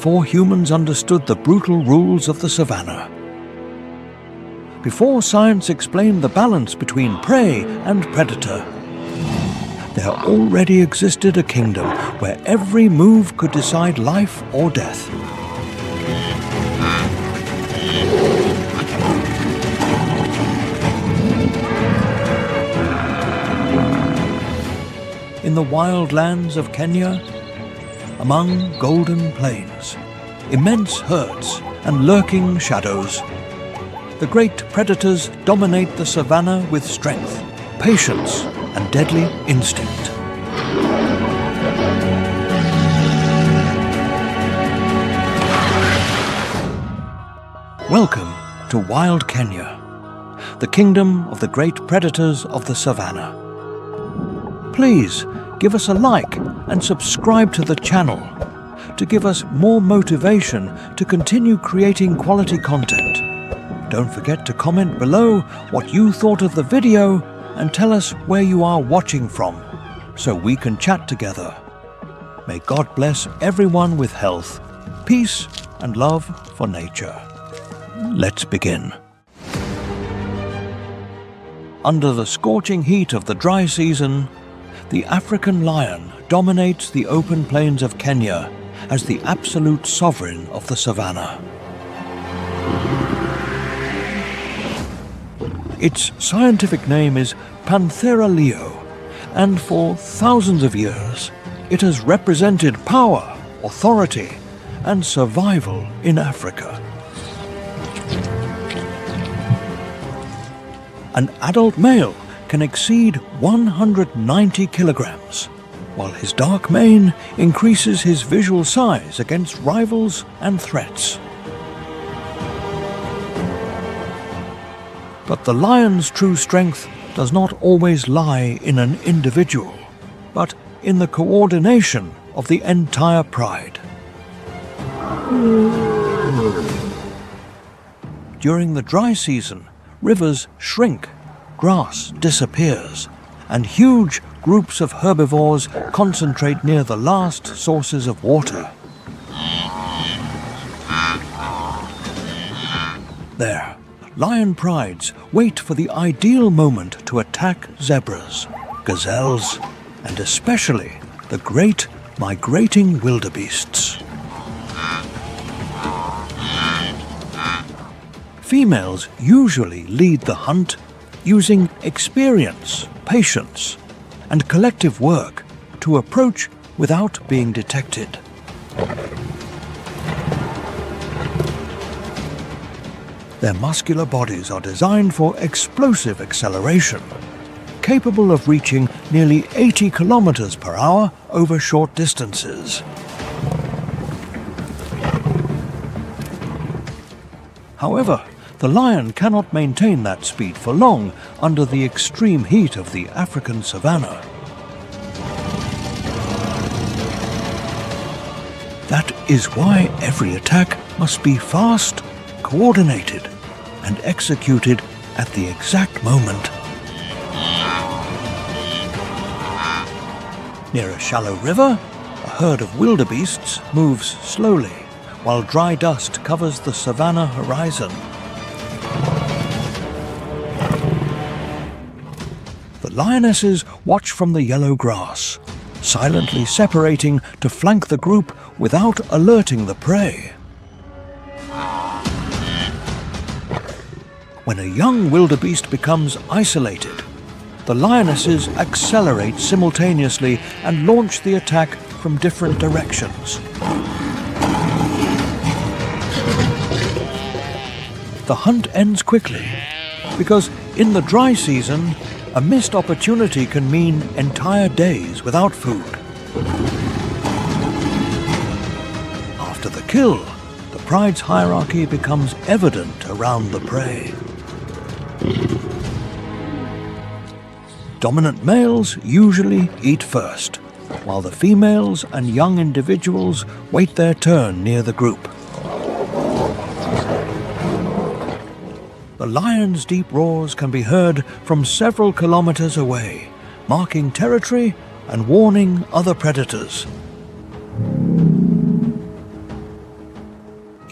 before humans understood the brutal rules of the savanna. Before science explained the balance between prey and predator, there already existed a kingdom where every move could decide life or death. In the wild lands of Kenya, among golden plains, immense herds and lurking shadows, the great predators dominate the savanna with strength, patience, and deadly instinct. Welcome to wild Kenya, the kingdom of the great predators of the savanna. Please give us a like and subscribe to the channel to give us more motivation to continue creating quality content. Don't forget to comment below what you thought of the video and tell us where you are watching from so we can chat together. May God bless everyone with health, peace and love for nature. Let's begin. Under the scorching heat of the dry season, the African lion dominates the open plains of Kenya as the absolute sovereign of the savanna. Its scientific name is Panthera leo, and for thousands of years it has represented power, authority, and survival in Africa. An adult male can exceed 190 kilograms, while his dark mane increases his visual size against rivals and threats. But the lion's true strength does not always lie in an individual, but in the coordination of the entire pride. During the dry season, rivers shrink, grass disappears, and huge groups of herbivores concentrate near the last sources of water. There, lion prides wait for the ideal moment to attack zebras, gazelles, and especially the great migrating wildebeests. Females usually lead the hunt using experience, patience, and collective work to approach without being detected. Their muscular bodies are designed for explosive acceleration, capable of reaching nearly 80 kilometers per hour over short distances. However, the lion cannot maintain that speed for long under the extreme heat of the African savanna. That is why every attack must be fast, coordinated, and executed at the exact moment. Near a shallow river, a herd of wildebeests moves slowly, while dry dust covers the savanna horizon. The lionesses watch from the yellow grass, silently separating to flank the group without alerting the prey. When a young wildebeest becomes isolated, the lionesses accelerate simultaneously and launch the attack from different directions. The hunt ends quickly, because in the dry season, a missed opportunity can mean entire days without food. After the kill, the pride's hierarchy becomes evident around the prey. Dominant males usually eat first, while the females and young individuals wait their turn near the group. The lion's deep roars can be heard from several kilometers away, marking territory and warning other predators.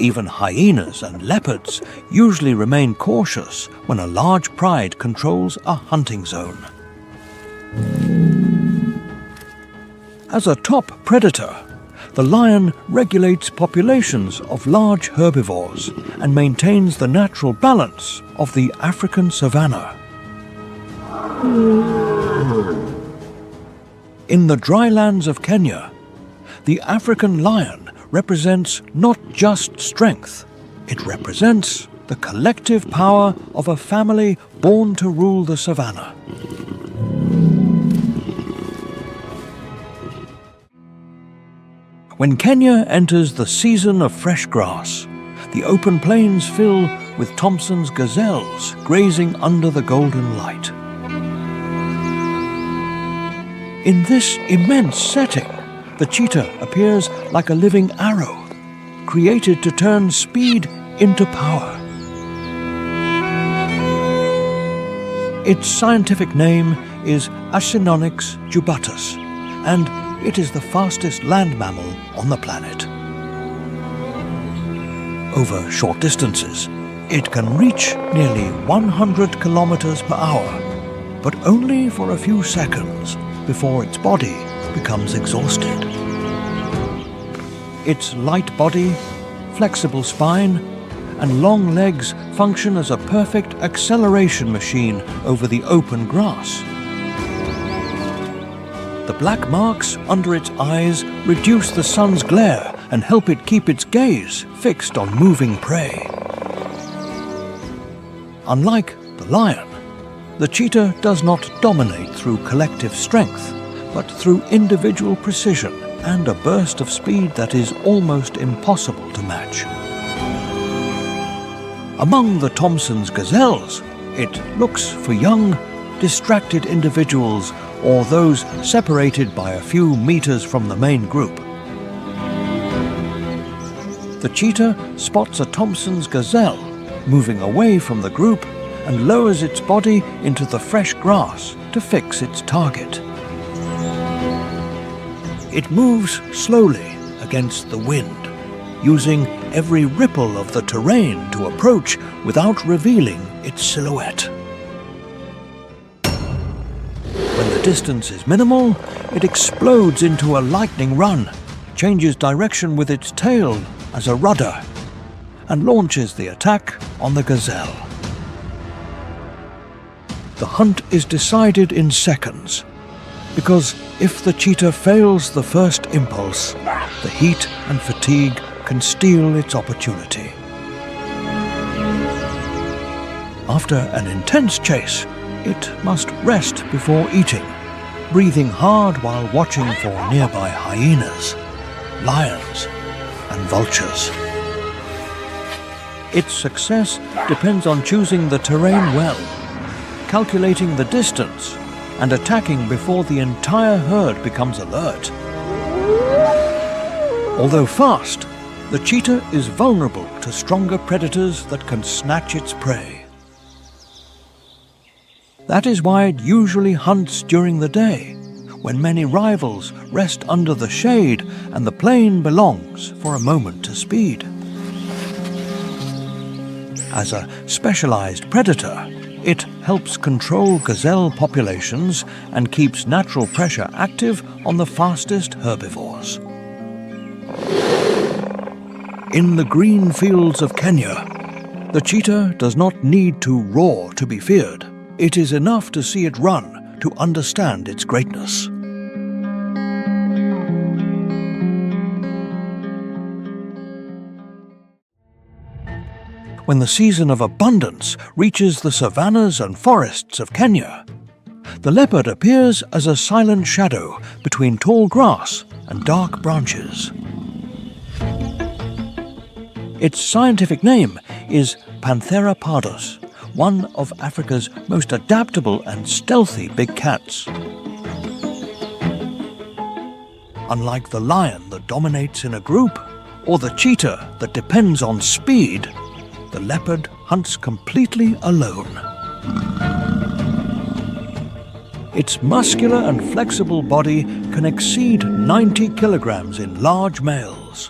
Even hyenas and leopards usually remain cautious when a large pride controls a hunting zone. As a top predator, the lion regulates populations of large herbivores and maintains the natural balance of the African savanna. In the drylands of Kenya, the African lion represents not just strength, it represents the collective power of a family born to rule the savanna. When Kenya enters the season of fresh grass, the open plains fill with Thompson's gazelles grazing under the golden light. In this immense setting, the cheetah appears like a living arrow, created to turn speed into power. Its scientific name is Acinonyx jubatus, and it is the fastest land mammal on the planet. Over short distances, it can reach nearly 100 kilometers per hour, but only for a few seconds before its body becomes exhausted. Its light body, flexible spine, and long legs function as a perfect acceleration machine over the open grass. The black marks under its eyes reduce the sun's glare and help it keep its gaze fixed on moving prey. Unlike the lion, the cheetah does not dominate through collective strength, but through individual precision and a burst of speed that is almost impossible to match. Among the Thompson's gazelles, it looks for young, distracted individuals or those separated by a few meters from the main group. The cheetah spots a Thompson's gazelle moving away from the group and lowers its body into the fresh grass to fix its target. It moves slowly against the wind, using every ripple of the terrain to approach without revealing its silhouette. When the distance is minimal, it explodes into a lightning run, changes direction with its tail as a rudder, and launches the attack on the gazelle. The hunt is decided in seconds, because if the cheetah fails the first impulse, the heat and fatigue can steal its opportunity. After an intense chase, it must rest before eating, breathing hard while watching for nearby hyenas, lions, and vultures. Its success depends on choosing the terrain well, calculating the distance, and attacking before the entire herd becomes alert. Although fast, the cheetah is vulnerable to stronger predators that can snatch its prey. That is why it usually hunts during the day, when many rivals rest under the shade and the plain belongs for a moment to speed. As a specialized predator, it helps control gazelle populations and keeps natural pressure active on the fastest herbivores. In the green fields of Kenya, the cheetah does not need to roar to be feared. It is enough to see it run to understand its greatness. When the season of abundance reaches the savannas and forests of Kenya, the leopard appears as a silent shadow between tall grass and dark branches. Its scientific name is Panthera pardus, one of Africa's most adaptable and stealthy big cats. Unlike the lion that dominates in a group, or the cheetah that depends on speed, the leopard hunts completely alone. Its muscular and flexible body can exceed 90 kilograms in large males,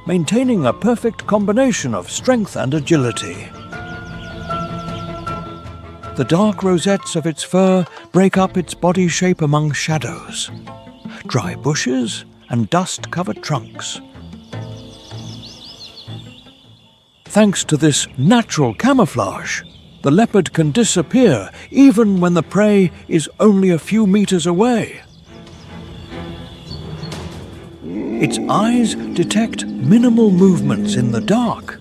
maintaining a perfect combination of strength and agility. The dark rosettes of its fur break up its body shape among shadows, dry bushes and dust-covered trunks. Thanks to this natural camouflage, the leopard can disappear even when the prey is only a few meters away. Its eyes detect minimal movements in the dark,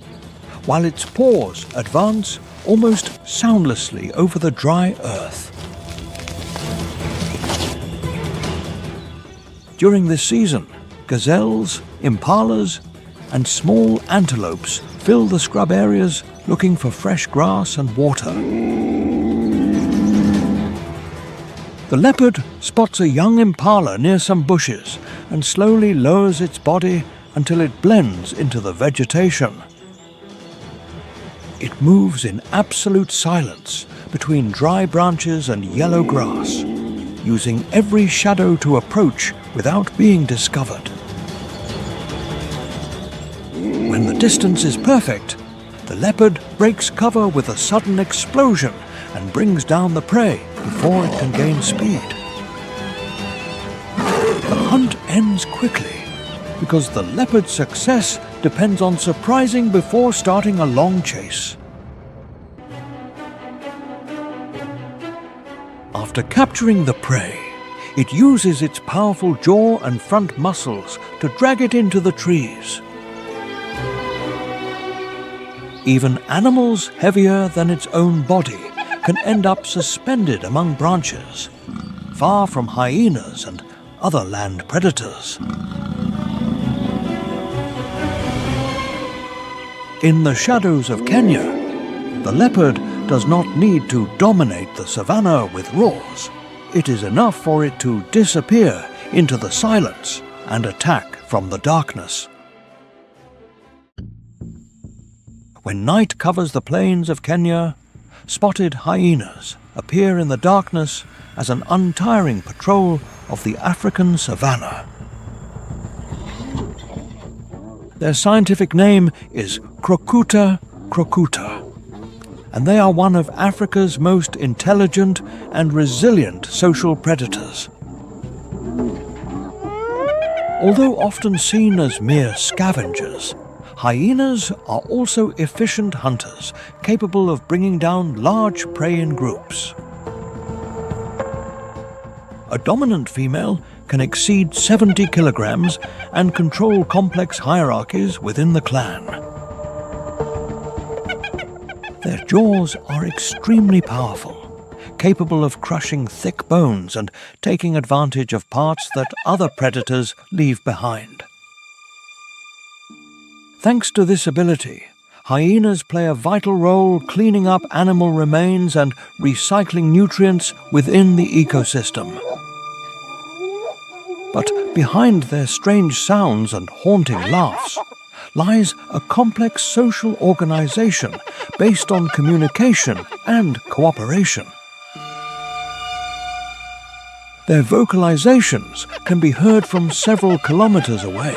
while its paws advance almost soundlessly over the dry earth. During this season, gazelles, impalas, and small antelopes fill the scrub areas looking for fresh grass and water. The leopard spots a young impala near some bushes and slowly lowers its body until it blends into the vegetation. It moves in absolute silence between dry branches and yellow grass, using every shadow to approach without being discovered. When the distance is perfect, the leopard breaks cover with a sudden explosion and brings down the prey before it can gain speed. The hunt ends quickly because the leopard's success depends on surprising before starting a long chase. After capturing the prey, it uses its powerful jaw and front muscles to drag it into the trees. Even animals heavier than its own body can end up suspended among branches, far from hyenas and other land predators. In the shadows of Kenya, the leopard does not need to dominate the savanna with roars. It is enough for it to disappear into the silence and attack from the darkness. When night covers the plains of Kenya, spotted hyenas appear in the darkness as an untiring patrol of the African savanna. Their scientific name is Crocuta crocuta, and they are one of Africa's most intelligent and resilient social predators. Although often seen as mere scavengers, hyenas are also efficient hunters, capable of bringing down large prey in groups. A dominant female can exceed 70 kilograms and control complex hierarchies within the clan. Their jaws are extremely powerful, capable of crushing thick bones and taking advantage of parts that other predators leave behind. Thanks to this ability, hyenas play a vital role cleaning up animal remains and recycling nutrients within the ecosystem. But behind their strange sounds and haunting laughs lies a complex social organization based on communication and cooperation. Their vocalizations can be heard from several kilometers away,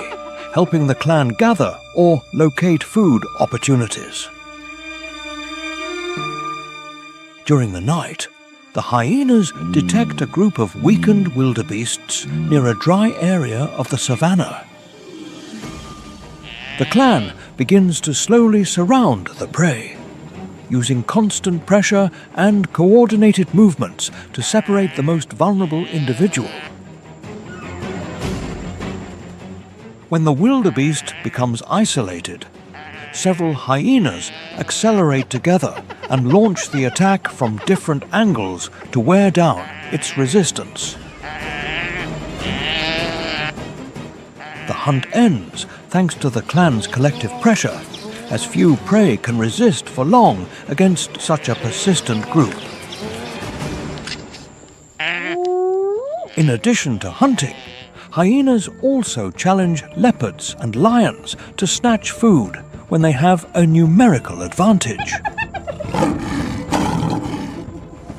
helping the clan gather or locate food opportunities. During the night, the hyenas detect a group of weakened wildebeests near a dry area of the savanna. The clan begins to slowly surround the prey, using constant pressure and coordinated movements to separate the most vulnerable individual. When the wildebeest becomes isolated, several hyenas accelerate together and launch the attack from different angles to wear down its resistance. The hunt ends thanks to the clan's collective pressure, as few prey can resist for long against such a persistent group. In addition to hunting, hyenas also challenge leopards and lions to snatch food when they have a numerical advantage.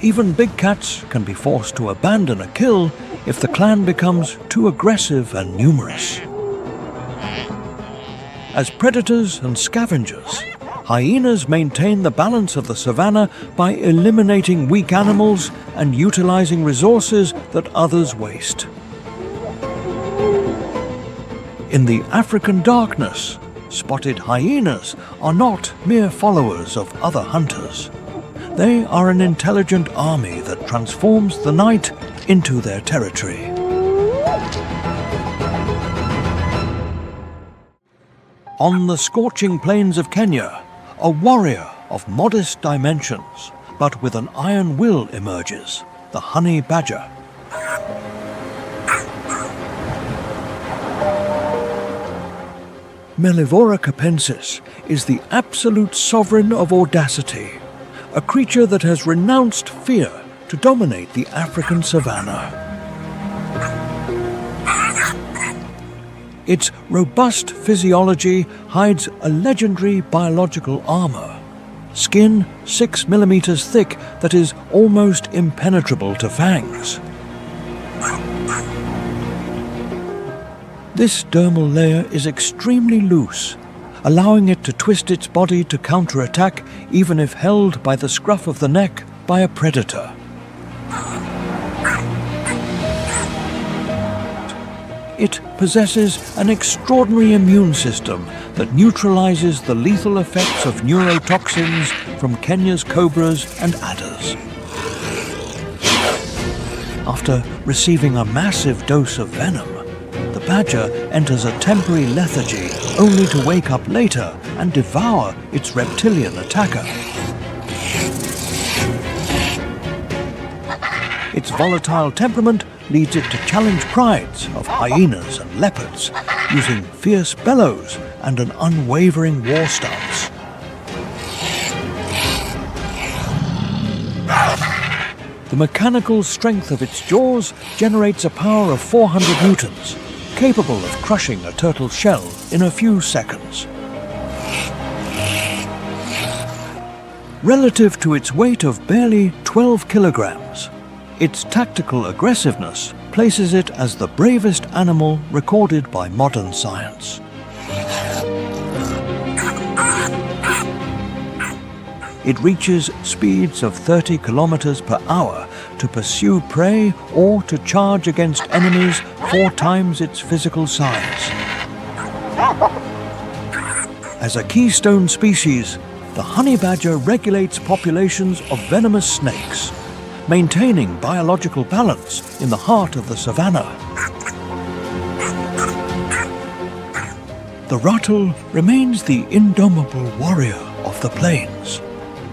Even big cats can be forced to abandon a kill if the clan becomes too aggressive and numerous. As predators and scavengers, hyenas maintain the balance of the savanna by eliminating weak animals and utilizing resources that others waste. In the African darkness, spotted hyenas are not mere followers of other hunters. They are an intelligent army that transforms the night into their territory. On the scorching plains of Kenya, a warrior of modest dimensions, but with an iron will emerges, the honey badger. Mellivora capensis is the absolute sovereign of audacity, a creature that has renounced fear to dominate the African savanna. Its robust physiology hides a legendary biological armor, skin 6 millimeters thick that is almost impenetrable to fangs. This dermal layer is extremely loose, allowing it to twist its body to counterattack even if held by the scruff of the neck by a predator. It possesses an extraordinary immune system that neutralizes the lethal effects of neurotoxins from Kenya's cobras and adders. After receiving a massive dose of venom, the badger enters a temporary lethargy only to wake up later and devour its reptilian attacker. Its volatile temperament leads it to challenge prides of hyenas and leopards, using fierce bellows and an unwavering war stance. The mechanical strength of its jaws generates a power of 400 newtons, capable of crushing a turtle's shell in a few seconds. Relative to its weight of barely 12 kilograms, its tactical aggressiveness places it as the bravest animal recorded by modern science. It reaches speeds of 30 kilometers per hour to pursue prey or to charge against enemies 4 times its physical size. As a keystone species, the honey badger regulates populations of venomous snakes, maintaining biological balance in the heart of the savanna. The rattle remains the indomitable warrior of the plains,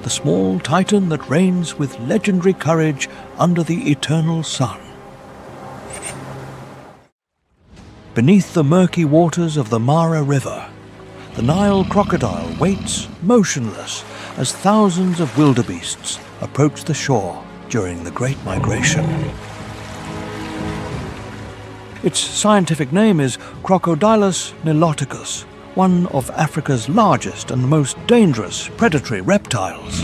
the small titan that reigns with legendary courage under the eternal sun. Beneath the murky waters of the Mara River, the Nile crocodile waits motionless as thousands of wildebeests approach the shore during the Great Migration. Its scientific name is Crocodilus niloticus, one of Africa's largest and most dangerous predatory reptiles.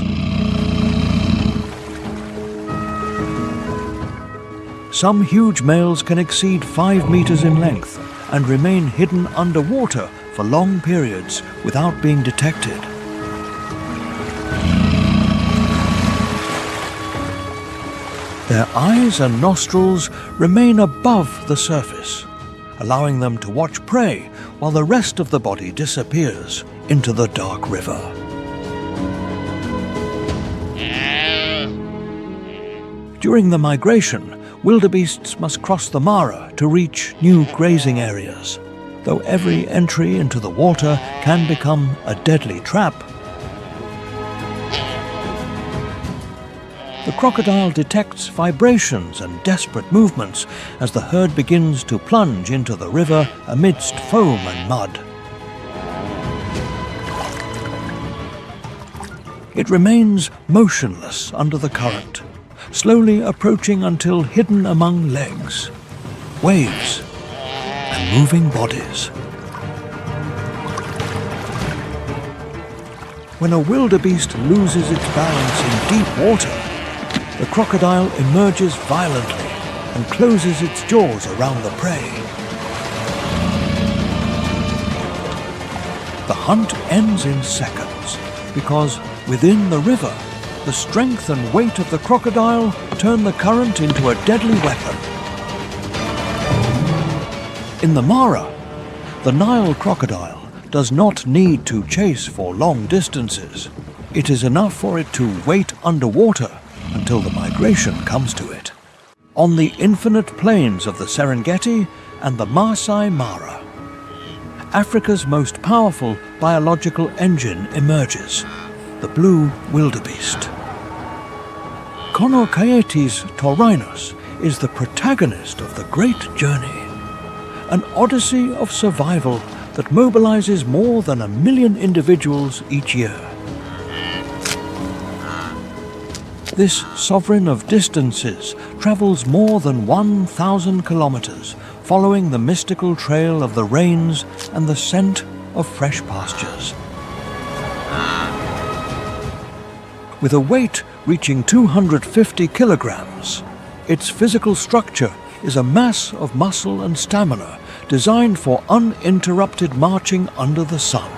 Some huge males can exceed 5 meters in length and remain hidden underwater for long periods without being detected. Their eyes and nostrils remain above the surface, allowing them to watch prey while the rest of the body disappears into the dark river. During the migration, wildebeests must cross the Mara to reach new grazing areas, though every entry into the water can become a deadly trap. The crocodile detects vibrations and desperate movements as the herd begins to plunge into the river amidst foam and mud. It remains motionless under the current, slowly approaching until hidden among legs, waves, and moving bodies. When a wildebeest loses its balance in deep water, the crocodile emerges violently and closes its jaws around the prey. The hunt ends in seconds because within the river, the strength and weight of the crocodile turn the current into a deadly weapon. In the Mara, the Nile crocodile does not need to chase for long distances. It is enough for it to wait underwater until the migration comes to it. On the infinite plains of the Serengeti and the Masai Mara, Africa's most powerful biological engine emerges, the blue wildebeest. Conor Kaeti's Taurinus is the protagonist of the great journey, an odyssey of survival that mobilizes more than 1 million individuals each year. This sovereign of distances travels more than 1,000 kilometers, following the mystical trail of the rains and the scent of fresh pastures. With a weight reaching 250 kilograms, its physical structure is a mass of muscle and stamina designed for uninterrupted marching under the sun.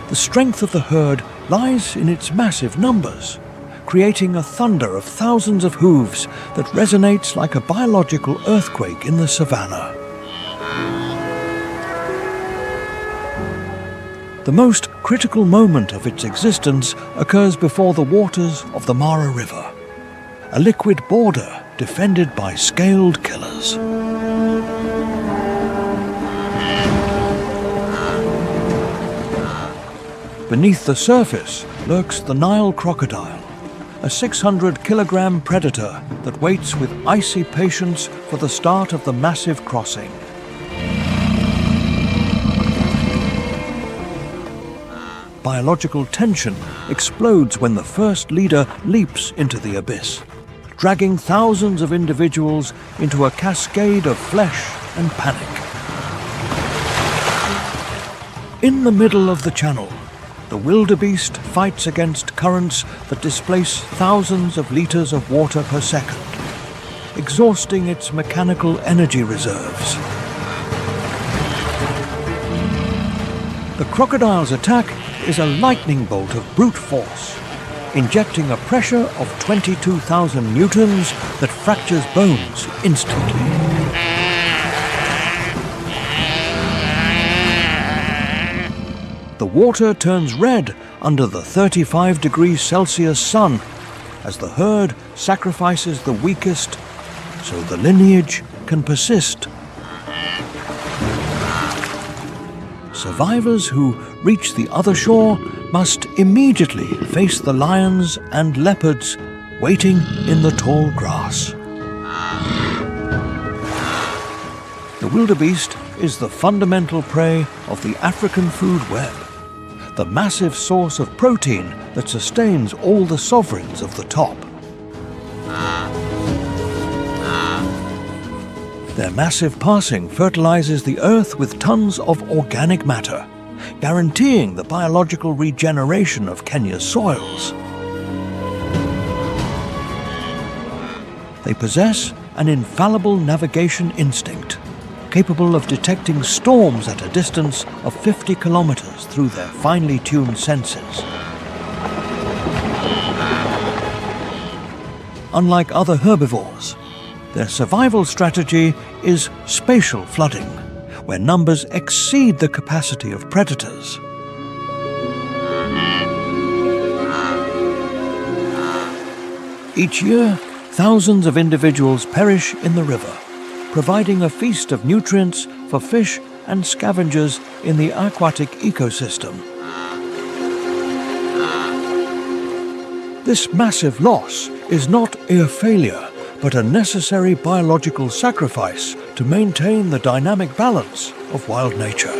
The strength of the herd lies in its massive numbers, creating a thunder of thousands of hooves that resonates like a biological earthquake in the savannah. The most critical moment of its existence occurs before the waters of the Mara River, a liquid border defended by scaled killers. Beneath the surface lurks the Nile crocodile, a 600-kilogram predator that waits with icy patience for the start of the massive crossing. Biological tension explodes when the first leader leaps into the abyss, dragging thousands of individuals into a cascade of flesh and panic. In the middle of the channel, the wildebeest fights against currents that displace thousands of liters of water per second, exhausting its mechanical energy reserves. The crocodile's attack is a lightning bolt of brute force, injecting a pressure of 22,000 newtons that fractures bones instantly. The water turns red under the 35 degrees Celsius sun as the herd sacrifices the weakest so the lineage can persist. Survivors who reach the other shore must immediately face the lions and leopards waiting in the tall grass. The wildebeest is the fundamental prey of the African food web, the massive source of protein that sustains all the sovereigns of the top. Their massive passing fertilizes the earth with tons of organic matter, guaranteeing the biological regeneration of Kenya's soils. They possess an infallible navigation instinct, capable of detecting storms at a distance of 50 kilometers through their finely tuned senses. Unlike other herbivores, their survival strategy is spatial flooding, where numbers exceed the capacity of predators. Each year, thousands of individuals perish in the river, providing a feast of nutrients for fish and scavengers in the aquatic ecosystem. This massive loss is not a failure, but a necessary biological sacrifice to maintain the dynamic balance of wild nature.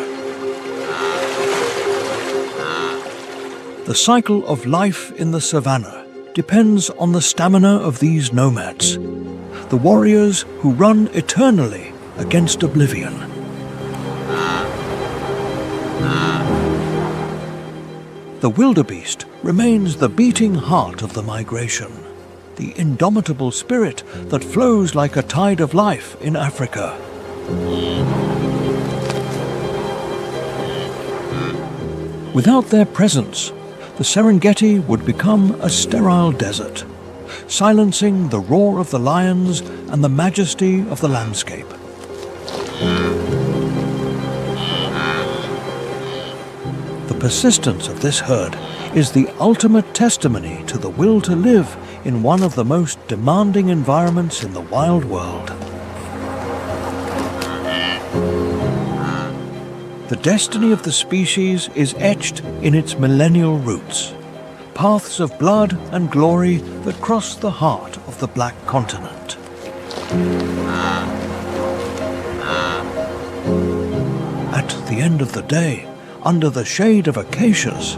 The cycle of life in the savannah depends on the stamina of these nomads, the warriors who run eternally against oblivion. The wildebeest remains the beating heart of the migration, the indomitable spirit that flows like a tide of life in Africa. Without their presence, the Serengeti would become a sterile desert, silencing the roar of the lions and the majesty of the landscape. The persistence of this herd is the ultimate testimony to the will to live in one of the most demanding environments in the wild world. The destiny of the species is etched in its millennial roots, paths of blood and glory that cross the heart of the Black Continent. At the end of the day, under the shade of acacias,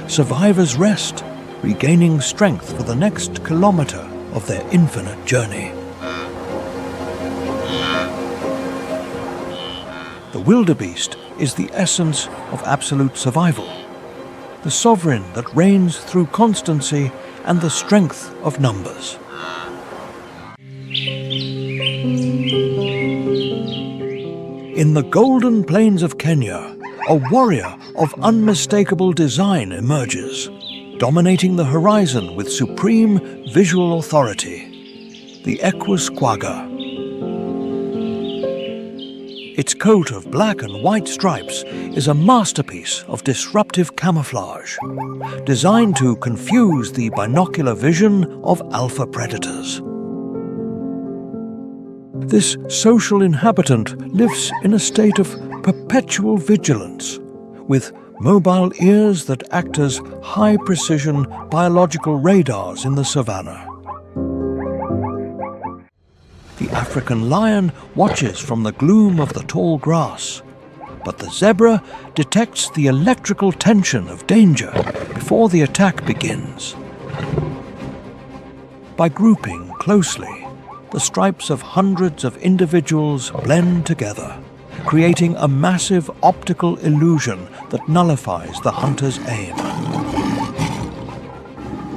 survivors rest, regaining strength for the next kilometer of their infinite journey. The wildebeest is the essence of absolute survival, the sovereign that reigns through constancy and the strength of numbers. In the golden plains of Kenya, a warrior of unmistakable design emerges, dominating the horizon with supreme visual authority, the Equus quagga. Its coat of black and white stripes is a masterpiece of disruptive camouflage, designed to confuse the binocular vision of alpha predators. This social inhabitant lives in a state of perpetual vigilance, with mobile ears that act as high-precision biological radars in the savanna. The African lion watches from the gloom of the tall grass, but the zebra detects the electrical tension of danger before the attack begins. By grouping closely, the stripes of hundreds of individuals blend together, creating a massive optical illusion that nullifies the hunter's aim.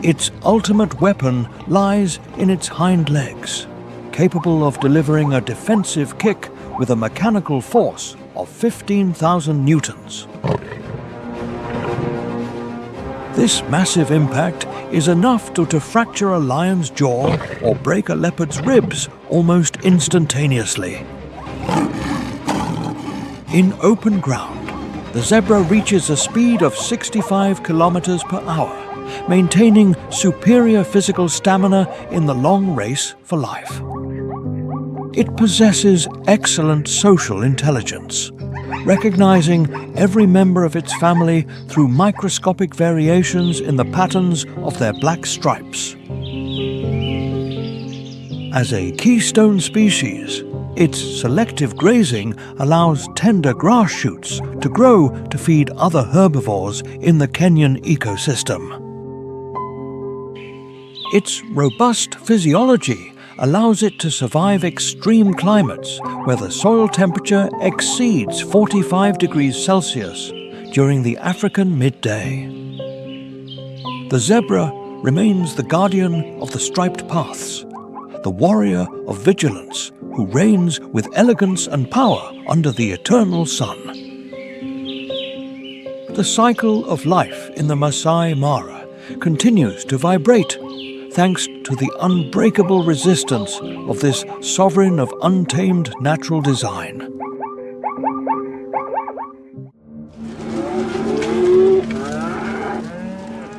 Its ultimate weapon lies in its hind legs, capable of delivering a defensive kick with a mechanical force of 15,000 newtons. This massive impact is enough to fracture a lion's jaw or break a leopard's ribs almost instantaneously. In open ground, the zebra reaches a speed of 65 kilometers per hour, maintaining superior physical stamina in the long race for life. It possesses excellent social intelligence, recognizing every member of its family through microscopic variations in the patterns of their black stripes. As a keystone species, its selective grazing allows tender grass shoots to grow to feed other herbivores in the Kenyan ecosystem. Its robust physiology allows it to survive extreme climates where the soil temperature exceeds 45 degrees Celsius during the African midday. The zebra remains the guardian of the striped paths, the warrior of vigilance who reigns with elegance and power under the eternal sun. The cycle of life in the Masai Mara continues to vibrate thanks to the unbreakable resistance of this sovereign of untamed natural design.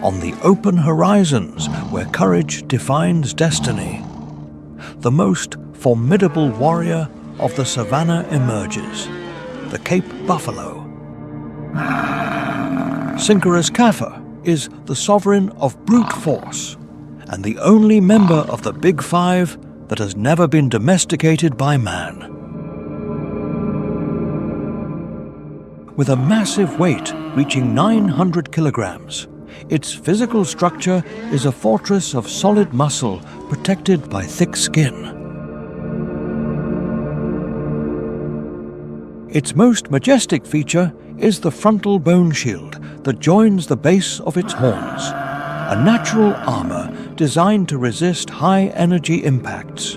On the open horizons where courage defines destiny, the most formidable warrior of the savanna emerges, the Cape buffalo. Synchorus Kaffir is the sovereign of brute force, and the only member of the Big Five that has never been domesticated by man. With a massive weight reaching 900 kilograms, its physical structure is a fortress of solid muscle protected by thick skin. Its most majestic feature is the frontal bone shield that joins the base of its horns, a natural armor designed to resist high-energy impacts.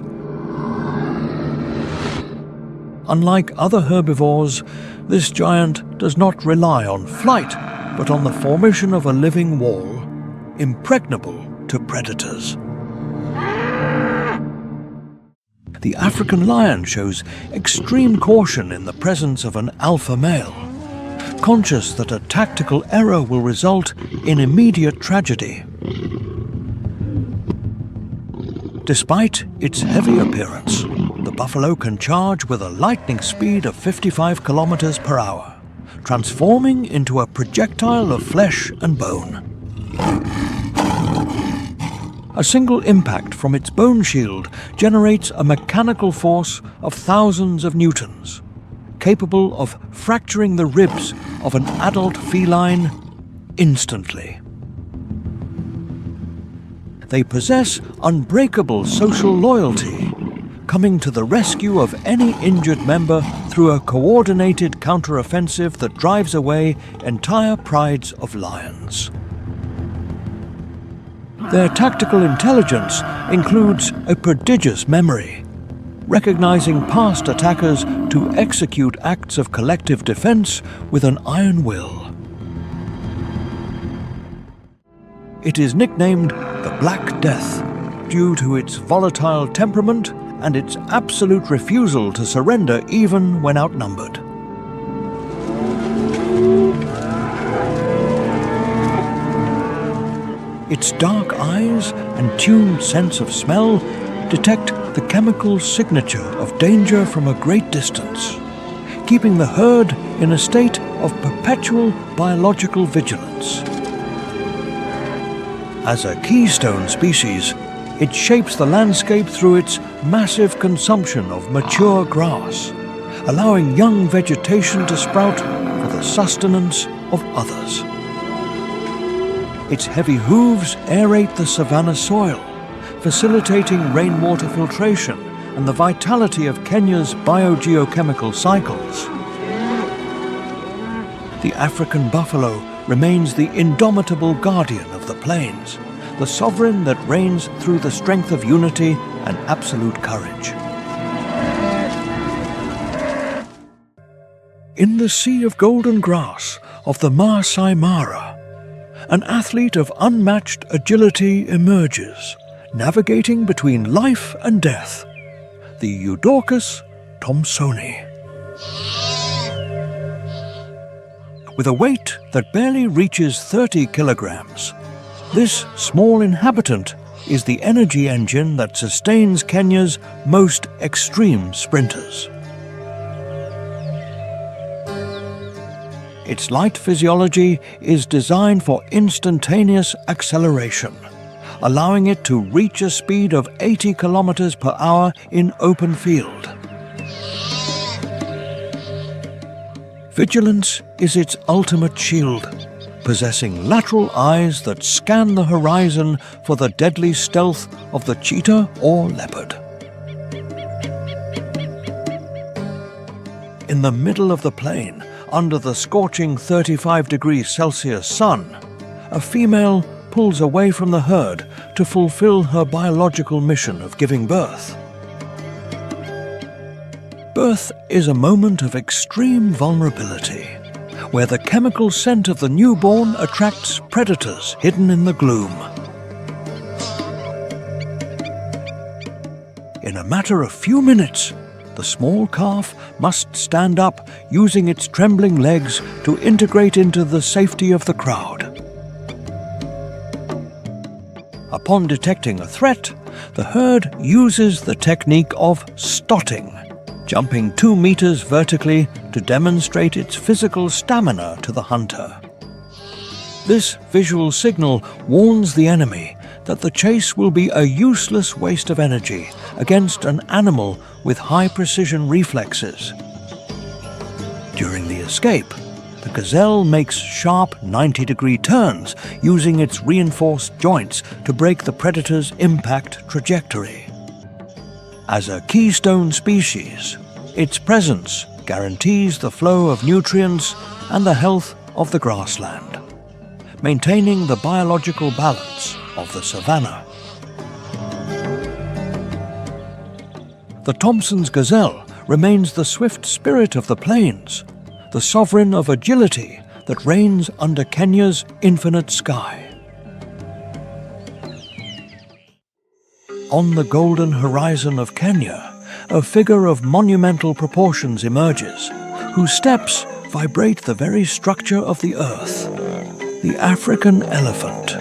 Unlike other herbivores, this giant does not rely on flight but on the formation of a living wall, impregnable to predators. The African lion shows extreme caution in the presence of an alpha male, conscious that a tactical error will result in immediate tragedy. Despite its heavy appearance, the buffalo can charge with a lightning speed of 55 kilometers per hour, transforming into a projectile of flesh and bone. A single impact from its bone shield generates a mechanical force of thousands of newtons, capable of fracturing the ribs of an adult feline instantly. They possess unbreakable social loyalty, coming to the rescue of any injured member through a coordinated counter-offensive that drives away entire prides of lions. Their tactical intelligence includes a prodigious memory, recognizing past attackers to execute acts of collective defense with an iron will. It is nicknamed the Black Death due to its volatile temperament and its absolute refusal to surrender even when outnumbered. Its dark eyes and tuned sense of smell detect the chemical signature of danger from a great distance, keeping the herd in a state of perpetual biological vigilance. As a keystone species, it shapes the landscape through its massive consumption of mature grass, allowing young vegetation to sprout for the sustenance of others. Its heavy hooves aerate the savanna soil, facilitating rainwater filtration and the vitality of Kenya's biogeochemical cycles. The African buffalo remains the indomitable guardian of the plains, the sovereign that reigns through the strength of unity and absolute courage. In the sea of golden grass of the Maasai Mara, an athlete of unmatched agility emerges, navigating between life and death, the Eudochus thomsoni. With a weight that barely reaches 30 kilograms, this small inhabitant is the energy engine that sustains Kenya's most extreme sprinters. Its light physiology is designed for instantaneous acceleration, allowing it to reach a speed of 80 kilometers per hour in open field. Vigilance is its ultimate shield, possessing lateral eyes that scan the horizon for the deadly stealth of the cheetah or leopard. In the middle of the plain, under the scorching 35 degrees Celsius sun, a female pulls away from the herd to fulfill her biological mission of giving birth. Birth is a moment of extreme vulnerability, where the chemical scent of the newborn attracts predators hidden in the gloom. In a matter of few minutes, the small calf must stand up, using its trembling legs to integrate into the safety of the crowd. Upon detecting a threat, the herd uses the technique of stotting, jumping 2 meters vertically to demonstrate its physical stamina to the hunter. This visual signal warns the enemy that the chase will be a useless waste of energy against an animal with high-precision reflexes. During the escape, the gazelle makes sharp 90-degree turns, using its reinforced joints to break the predator's impact trajectory. As a keystone species, its presence guarantees the flow of nutrients and the health of the grassland, maintaining the biological balance of the savanna. The Thompson's gazelle remains the swift spirit of the plains, the sovereign of agility that reigns under Kenya's infinite sky. On the golden horizon of Kenya, a figure of monumental proportions emerges, whose steps vibrate the very structure of the earth, the African elephant.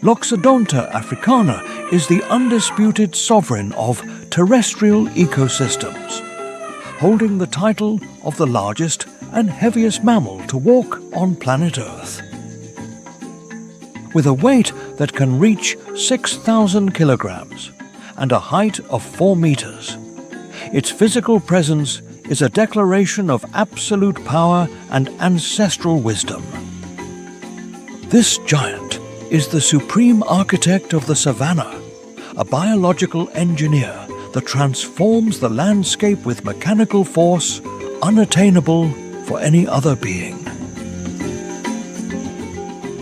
Loxodonta africana is the undisputed sovereign of terrestrial ecosystems, holding the title of the largest and heaviest mammal to walk on planet Earth. With a weight that can reach 6,000 kilograms and a height of 4 meters, its physical presence is a declaration of absolute power and ancestral wisdom. This giant is the supreme architect of the Savanna, a biological engineer that transforms the landscape with mechanical force unattainable for any other being.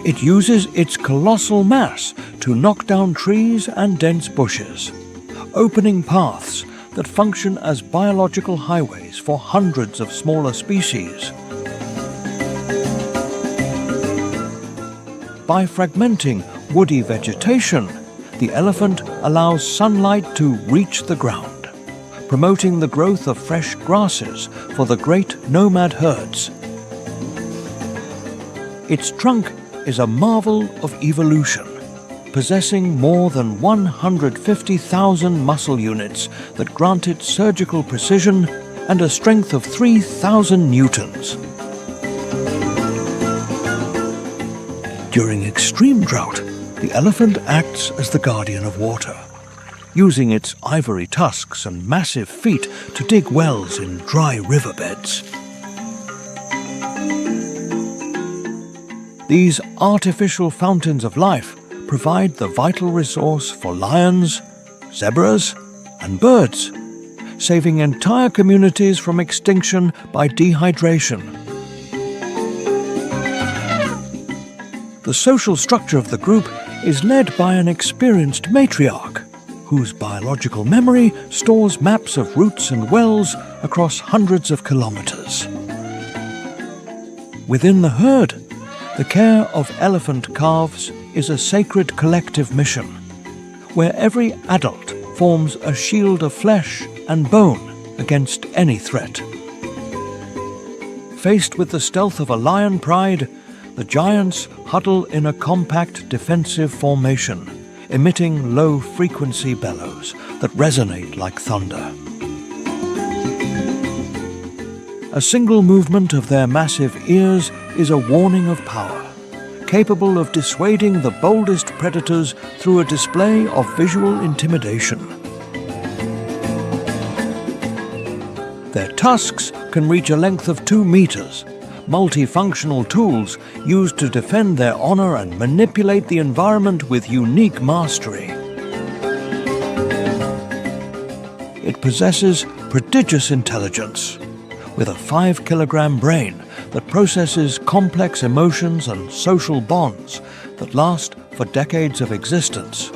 It uses its colossal mass to knock down trees and dense bushes, opening paths that function as biological highways for hundreds of smaller species. By fragmenting woody vegetation, the elephant allows sunlight to reach the ground, promoting the growth of fresh grasses for the great nomad herds. Its trunk is a marvel of evolution, possessing more than 150,000 muscle units that grant it surgical precision and a strength of 3,000 newtons. During extreme drought, the elephant acts as the guardian of water, using its ivory tusks and massive feet to dig wells in dry riverbeds. These artificial fountains of life provide the vital resource for lions, zebras, and birds, saving entire communities from extinction by dehydration. The social structure of the group is led by an experienced matriarch, whose biological memory stores maps of routes and wells across hundreds of kilometers. Within the herd, the care of elephant calves is a sacred collective mission, where every adult forms a shield of flesh and bone against any threat. Faced with the stealth of a lion pride, the giants huddle in a compact defensive formation, emitting low-frequency bellows that resonate like thunder. A single movement of their massive ears is a warning of power, capable of dissuading the boldest predators through a display of visual intimidation. Their tusks can reach a length of 2 meters, multifunctional tools used to defend their honor and manipulate the environment with unique mastery. It possesses prodigious intelligence, with a 5-kilogram brain that processes complex emotions and social bonds that last for decades of existence.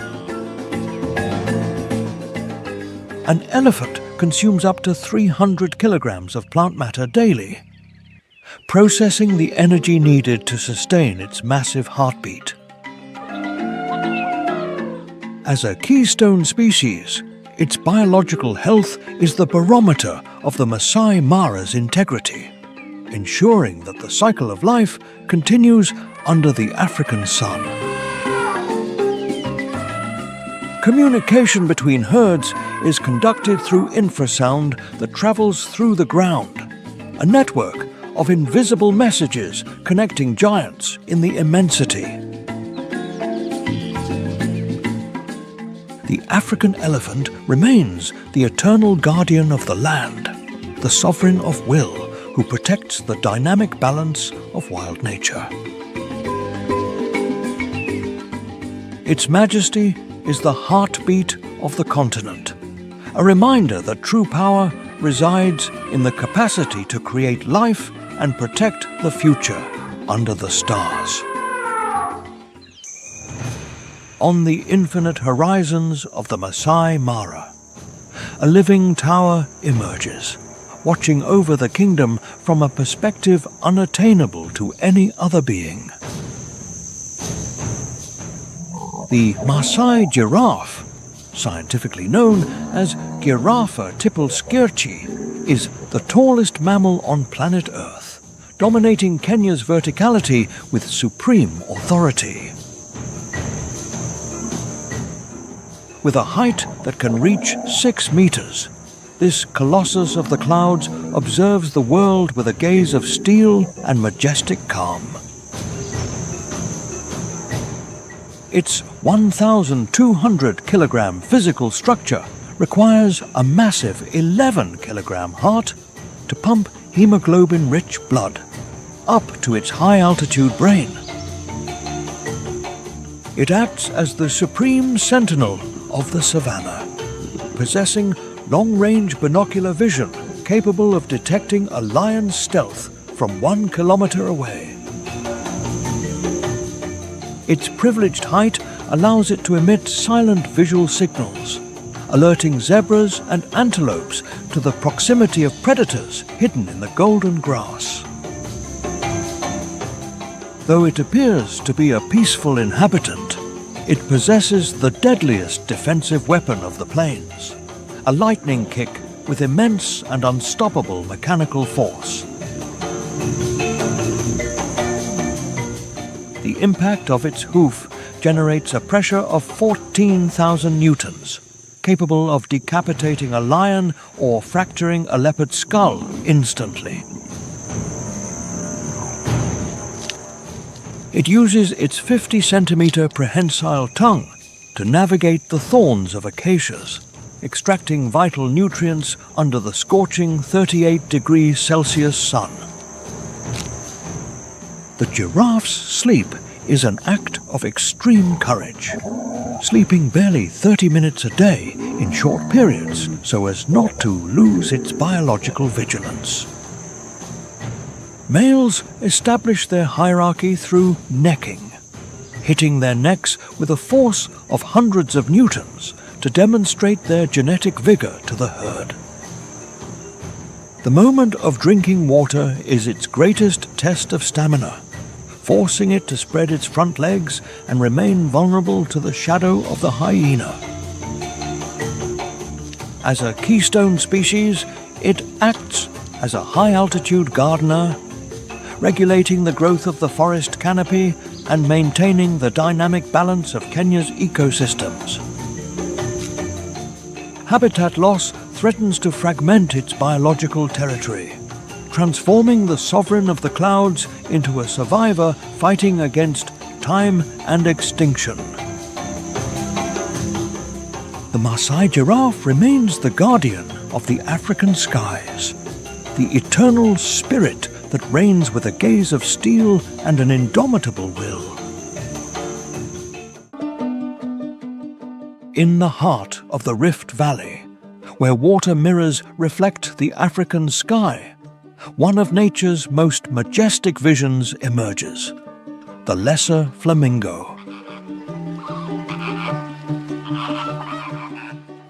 An elephant consumes up to 300 kilograms of plant matter daily, processing the energy needed to sustain its massive heartbeat. As a keystone species, its biological health is the barometer of the Masai Mara's integrity, ensuring that the cycle of life continues under the African sun. Communication between herds is conducted through infrasound that travels through the ground, a network of invisible messages connecting giants in the immensity. The African elephant remains the eternal guardian of the land, the sovereign of will who protects the dynamic balance of wild nature. Its majesty is the heartbeat of the continent, a reminder that true power resides in the capacity to create life and protect the future under the stars. On the infinite horizons of the Masai Mara, a living tower emerges, watching over the kingdom from a perspective unattainable to any other being. The Maasai giraffe, scientifically known as Giraffa tippleskirchi, is the tallest mammal on planet Earth, dominating Kenya's verticality with supreme authority. With a height that can reach 6 meters, this colossus of the clouds observes the world with a gaze of steel and majestic calm. Its 1,200-kilogram physical structure requires a massive 11-kilogram heart to pump hemoglobin-rich blood up to its high-altitude brain. It acts as the supreme sentinel of the savanna, possessing long-range binocular vision capable of detecting a lion's stealth from 1 kilometer away. Its privileged height allows it to emit silent visual signals, alerting zebras and antelopes to the proximity of predators hidden in the golden grass. Though it appears to be a peaceful inhabitant, it possesses the deadliest defensive weapon of the plains, a lightning kick with immense and unstoppable mechanical force. The impact of its hoof generates a pressure of 14,000 newtons, capable of decapitating a lion or fracturing a leopard's skull instantly. It uses its 50-centimeter prehensile tongue to navigate the thorns of acacias, extracting vital nutrients under the scorching 38 degrees Celsius sun. The giraffe's sleep is an act of extreme courage, sleeping barely 30 minutes a day in short periods so as not to lose its biological vigilance. Males establish their hierarchy through necking, hitting their necks with a force of hundreds of newtons to demonstrate their genetic vigor to the herd. The moment of drinking water is its greatest test of stamina, forcing it to spread its front legs and remain vulnerable to the shadow of the hyena. As a keystone species, it acts as a high-altitude gardener, regulating the growth of the forest canopy and maintaining the dynamic balance of Kenya's ecosystems. Habitat loss threatens to fragment its biological territory, transforming the sovereign of the clouds into a survivor fighting against time and extinction. The Maasai giraffe remains the guardian of the African skies, the eternal spirit that reigns with a gaze of steel and an indomitable will. In the heart of the Rift Valley, where water mirrors reflect the African sky, one of nature's most majestic visions emerges: the lesser flamingo.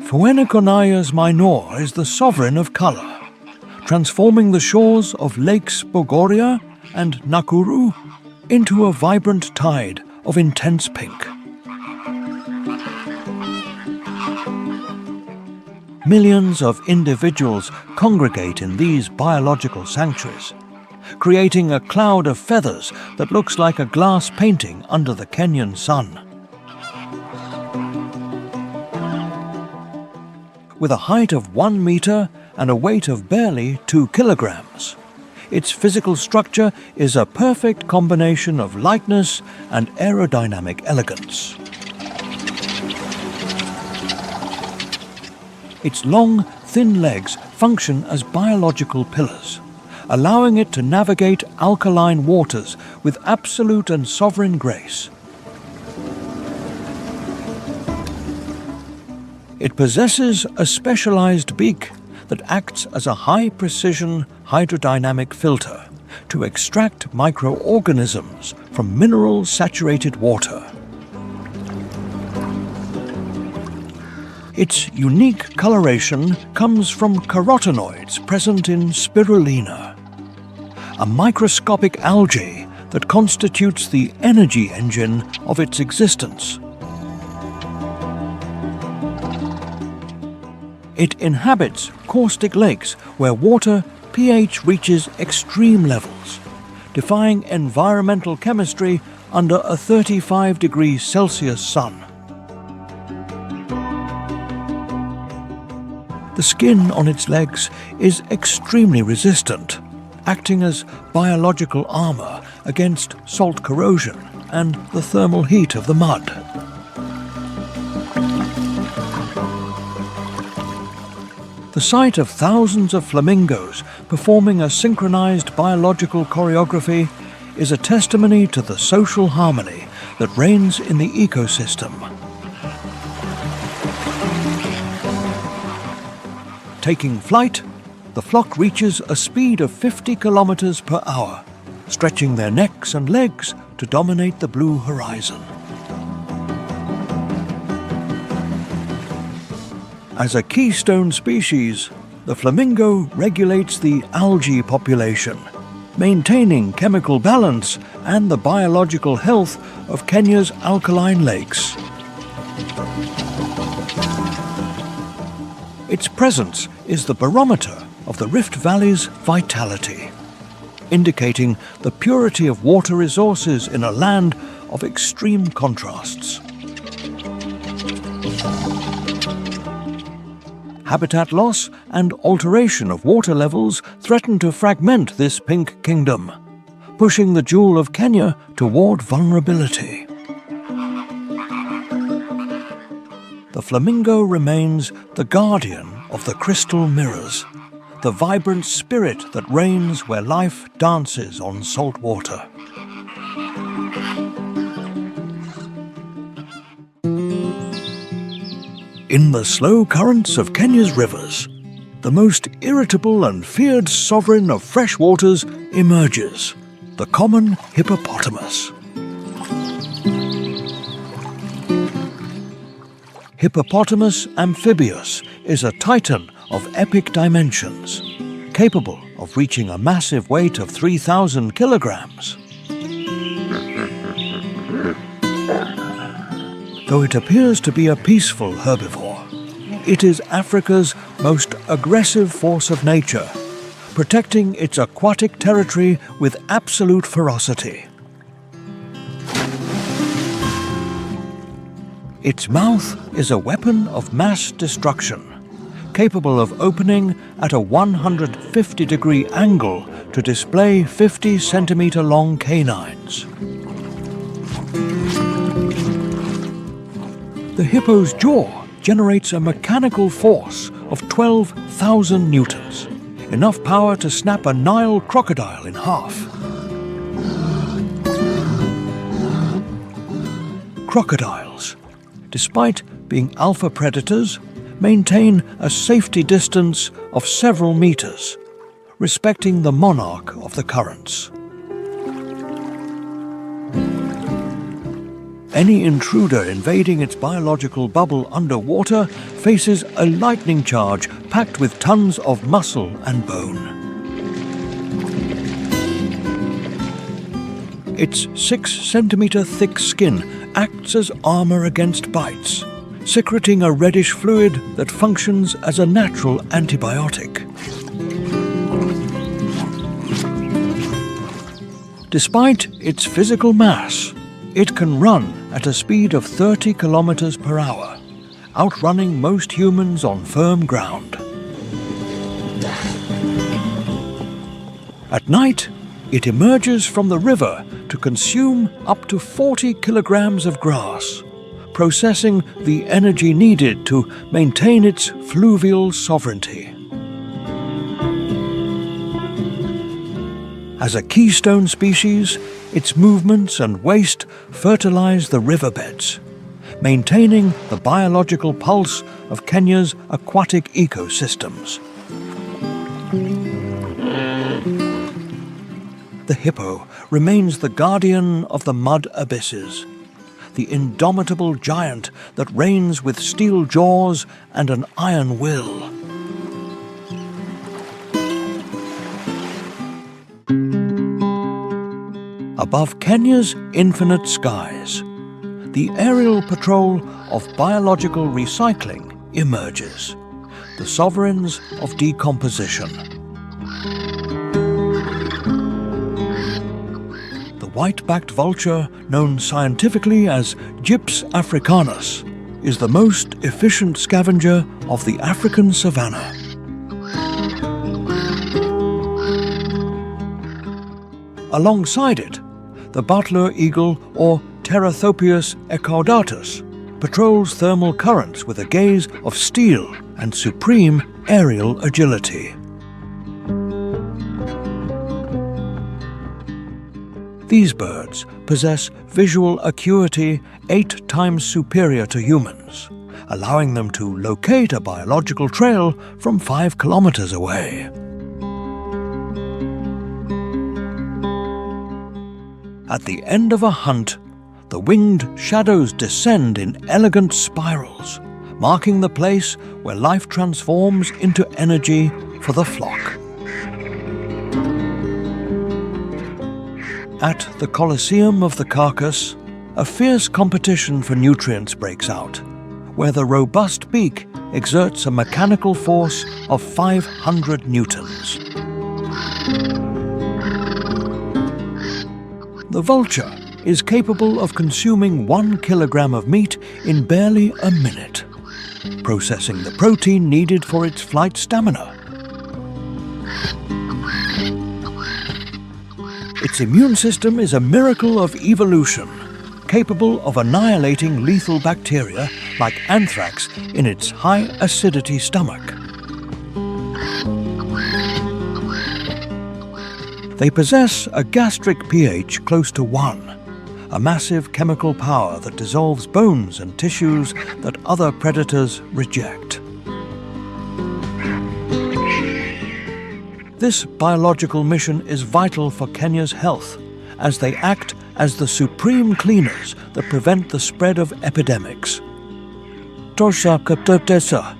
Fuenaconaya's minor is the sovereign of color, transforming the shores of Lakes Bogoria and Nakuru into a vibrant tide of intense pink. Millions of individuals congregate in these biological sanctuaries, creating a cloud of feathers that looks like a glass painting under the Kenyan sun. With a height of 1 meter and a weight of barely 2 kilograms, its physical structure is a perfect combination of lightness and aerodynamic elegance. Its long, thin legs function as biological pillars, allowing it to navigate alkaline waters with absolute and sovereign grace. It possesses a specialized beak that acts as a high-precision hydrodynamic filter to extract microorganisms from mineral-saturated water. Its unique coloration comes from carotenoids present in spirulina, a microscopic algae that constitutes the energy engine of its existence. It inhabits caustic lakes where water pH reaches extreme levels, defying environmental chemistry under a 35 degrees Celsius sun. The skin on its legs is extremely resistant, acting as biological armor against salt corrosion and the thermal heat of the mud. The sight of thousands of flamingos performing a synchronized biological choreography is a testimony to the social harmony that reigns in the ecosystem. Taking flight, the flock reaches a speed of 50 kilometers per hour, stretching their necks and legs to dominate the blue horizon. As a keystone species, the flamingo regulates the algae population, maintaining chemical balance and the biological health of Kenya's alkaline lakes. Its presence is the barometer of the Rift Valley's vitality, indicating the purity of water resources in a land of extreme contrasts. Habitat loss and alteration of water levels threaten to fragment this pink kingdom, pushing the jewel of Kenya toward vulnerability. The flamingo remains the guardian of the crystal mirrors, the vibrant spirit that reigns where life dances on salt water. In the slow currents of Kenya's rivers, the most irritable and feared sovereign of fresh waters emerges, the common hippopotamus. Hippopotamus amphibius is a titan of epic dimensions, capable of reaching a massive weight of 3,000 kilograms. Though it appears to be a peaceful herbivore, it is Africa's most aggressive force of nature, protecting its aquatic territory with absolute ferocity. Its mouth is a weapon of mass destruction, capable of opening at a 150-degree angle to display 50-centimeter-long canines. The hippo's jaw generates a mechanical force of 12,000 newtons, enough power to snap a Nile crocodile in half. Crocodiles, despite being alpha predators, maintain a safety distance of several meters, respecting the monarch of the currents. Any intruder invading its biological bubble underwater faces a lightning charge packed with tons of muscle and bone. Its 6-centimeter thick skin acts as armor against bites, secreting a reddish fluid that functions as a natural antibiotic. Despite its physical mass, it can run at a speed of 30 kilometers per hour, outrunning most humans on firm ground. At night, it emerges from the river to consume up to 40 kilograms of grass, processing the energy needed to maintain its fluvial sovereignty. As a keystone species, its movements and waste fertilize the riverbeds, maintaining the biological pulse of Kenya's aquatic ecosystems. The hippo remains the guardian of the mud abysses, the indomitable giant that reigns with steel jaws and an iron will. Above Kenya's infinite skies, the aerial patrol of biological recycling emerges, the sovereigns of decomposition. The white-backed vulture, known scientifically as Gyps africanus, is the most efficient scavenger of the African savanna. Alongside it, the butler eagle, or Terathopius ecaudatus, patrols thermal currents with a gaze of steel and supreme aerial agility. These birds possess visual acuity 8 times superior to humans, allowing them to locate a biological trail from 5 kilometers away. At the end of a hunt, the winged shadows descend in elegant spirals, marking the place where life transforms into energy for the flock. At the Colosseum of the Carcass, a fierce competition for nutrients breaks out, where the robust beak exerts a mechanical force of 500 newtons. The vulture is capable of consuming 1 kilogram of meat in barely a minute, processing the protein needed for its flight stamina. Its immune system is a miracle of evolution, capable of annihilating lethal bacteria like anthrax in its high-acidity stomach. They possess a gastric pH close to 1, a massive chemical power that dissolves bones and tissues that other predators reject. This biological mission is vital for Kenya's health, as they act as the supreme cleaners that prevent the spread of epidemics. Tosha Kaptoptesa.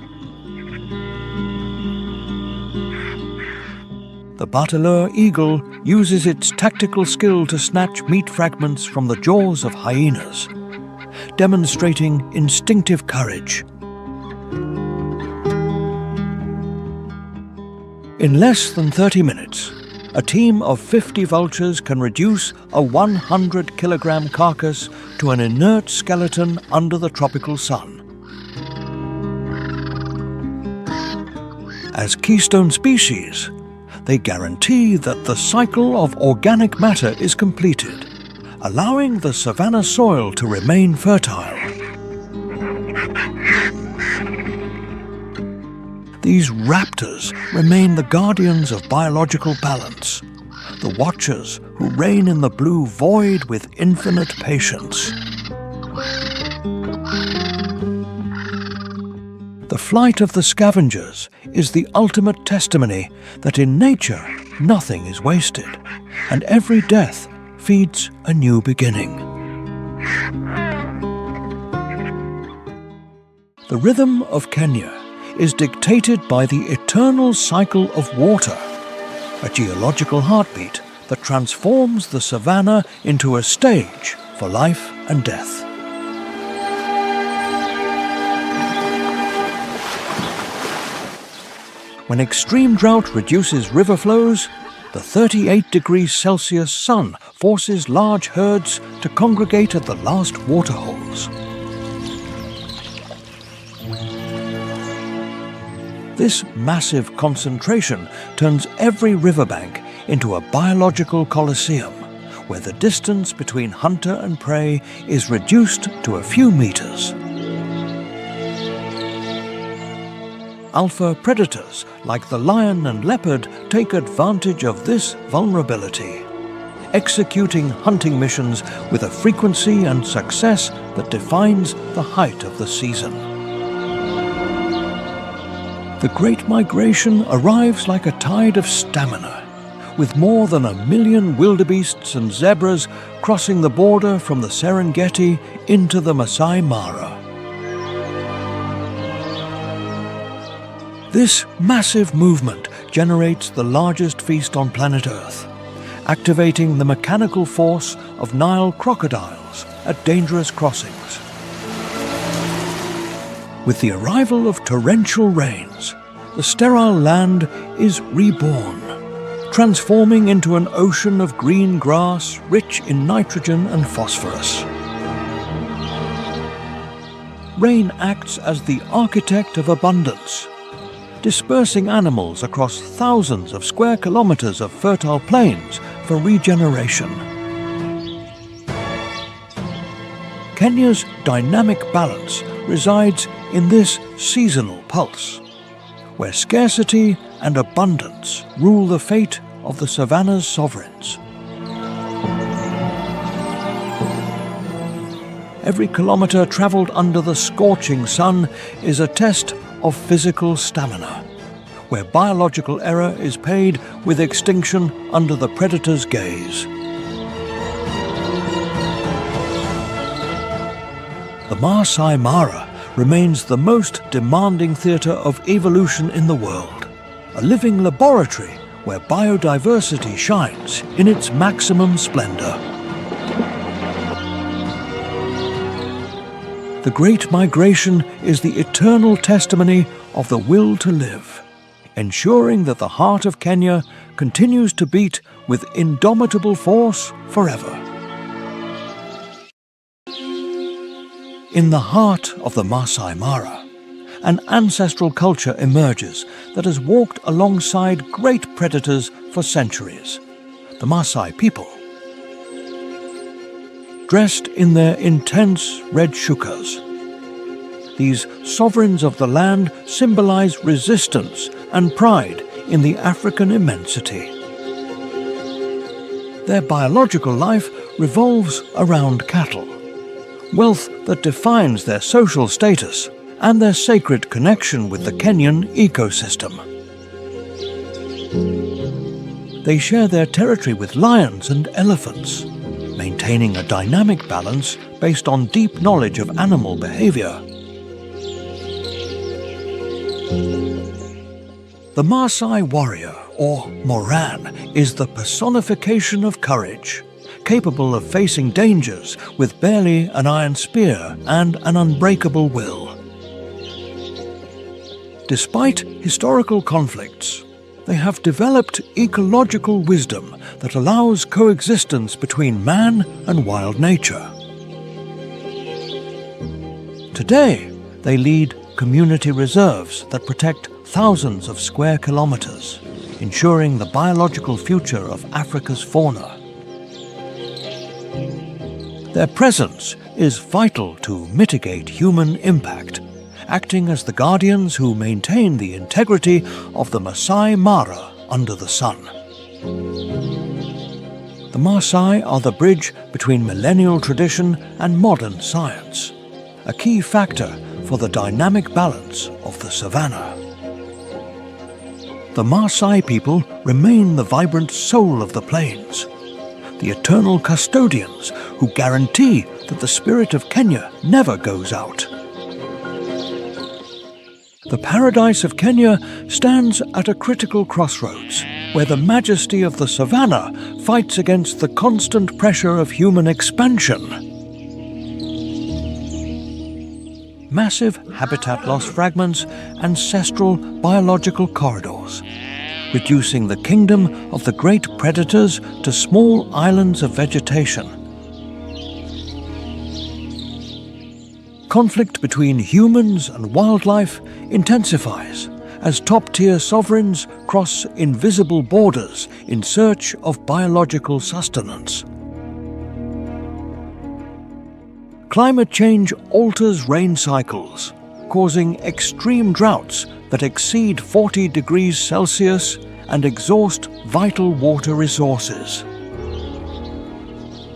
The bateleur eagle uses its tactical skill to snatch meat fragments from the jaws of hyenas, demonstrating instinctive courage. In less than 30 minutes, a team of 50 vultures can reduce a 100-kilogram carcass to an inert skeleton under the tropical sun. As keystone species, they guarantee that the cycle of organic matter is completed, allowing the savanna soil to remain fertile. These raptors remain the guardians of biological balance, the watchers who reign in the blue void with infinite patience. The flight of the scavengers is the ultimate testimony that in nature nothing is wasted, and every death feeds a new beginning. The rhythm of Kenya is dictated by the eternal cycle of water, a geological heartbeat that transforms the savanna into a stage for life and death. When extreme drought reduces river flows, the 38 degrees Celsius sun forces large herds to congregate at the last waterholes. This massive concentration turns every riverbank into a biological colosseum, where the distance between hunter and prey is reduced to a few meters. Alpha predators like the lion and leopard take advantage of this vulnerability, executing hunting missions with a frequency and success that defines the height of the season. The Great Migration arrives like a tide of stamina, with more than 1 million wildebeests and zebras crossing the border from the Serengeti into the Masai Mara. This massive movement generates the largest feast on planet Earth, activating the mechanical force of Nile crocodiles at dangerous crossings. With the arrival of torrential rains, the sterile land is reborn, transforming into an ocean of green grass rich in nitrogen and phosphorus. Rain acts as the architect of abundance, dispersing animals across thousands of square kilometers of fertile plains for regeneration. Kenya's dynamic balance resides in this seasonal pulse, where scarcity and abundance rule the fate of the Savanna's sovereigns. Every kilometer traveled under the scorching sun is a test of physical stamina, where biological error is paid with extinction under the predator's gaze. The Masai Mara remains the most demanding theatre of evolution in the world, a living laboratory where biodiversity shines in its maximum splendor. The Great Migration is the eternal testimony of the will to live, ensuring that the heart of Kenya continues to beat with indomitable force forever. In the heart of the Masai Mara, an ancestral culture emerges that has walked alongside great predators for centuries, the Maasai people. Dressed in their intense red shukas, these sovereigns of the land symbolize resistance and pride in the African immensity. Their biological life revolves around cattle, wealth that defines their social status and their sacred connection with the Kenyan ecosystem. They share their territory with lions and elephants, maintaining a dynamic balance based on deep knowledge of animal behavior. The Maasai warrior, or Moran, is the personification of courage, capable of facing dangers with barely an iron spear and an unbreakable will. Despite historical conflicts, they have developed ecological wisdom that allows coexistence between man and wild nature. Today, they lead community reserves that protect thousands of square kilometers, ensuring the biological future of Africa's fauna. Their presence is vital to mitigate human impact, acting as the guardians who maintain the integrity of the Masai Mara under the sun. The Maasai are the bridge between millennial tradition and modern science, a key factor for the dynamic balance of the Savanna. The Maasai people remain the vibrant soul of the plains, the eternal custodians who guarantee that the spirit of Kenya never goes out. The paradise of Kenya stands at a critical crossroads, where the majesty of the Savanna fights against the constant pressure of human expansion. Massive habitat loss fragments ancestral biological corridors, reducing the kingdom of the great predators to small islands of vegetation. Conflict between humans and wildlife intensifies as top-tier sovereigns cross invisible borders in search of biological sustenance. Climate change alters rain cycles, causing extreme droughts that exceed 40 degrees Celsius and exhaust vital water resources.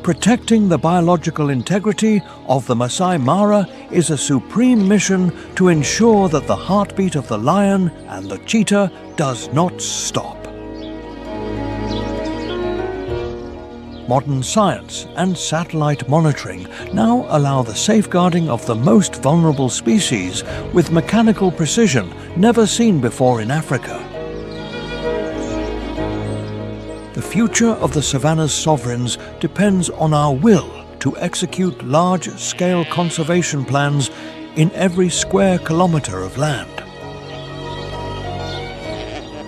Protecting the biological integrity of the Masai Mara is a supreme mission to ensure that the heartbeat of the lion and the cheetah does not stop. Modern science and satellite monitoring now allow the safeguarding of the most vulnerable species with mechanical precision never seen before in Africa. The future of the Savanna's sovereigns depends on our will to execute large-scale conservation plans in every square kilometre of land.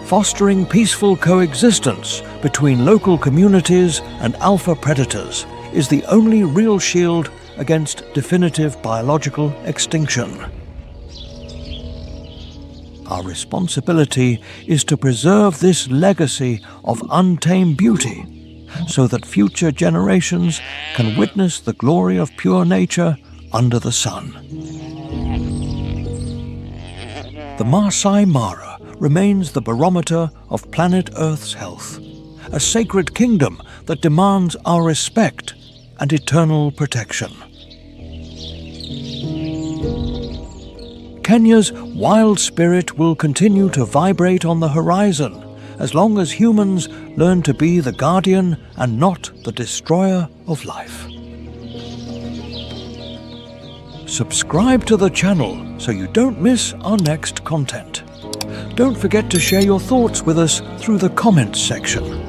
Fostering peaceful coexistence between local communities and alpha predators is the only real shield against definitive biological extinction. Our responsibility is to preserve this legacy of untamed beauty so that future generations can witness the glory of pure nature under the sun. The Masai Mara remains the barometer of planet Earth's health, a sacred kingdom that demands our respect and eternal protection. Kenya's wild spirit will continue to vibrate on the horizon as long as humans learn to be the guardian and not the destroyer of life. Subscribe to the channel so you don't miss our next content. Don't forget to share your thoughts with us through the comments section.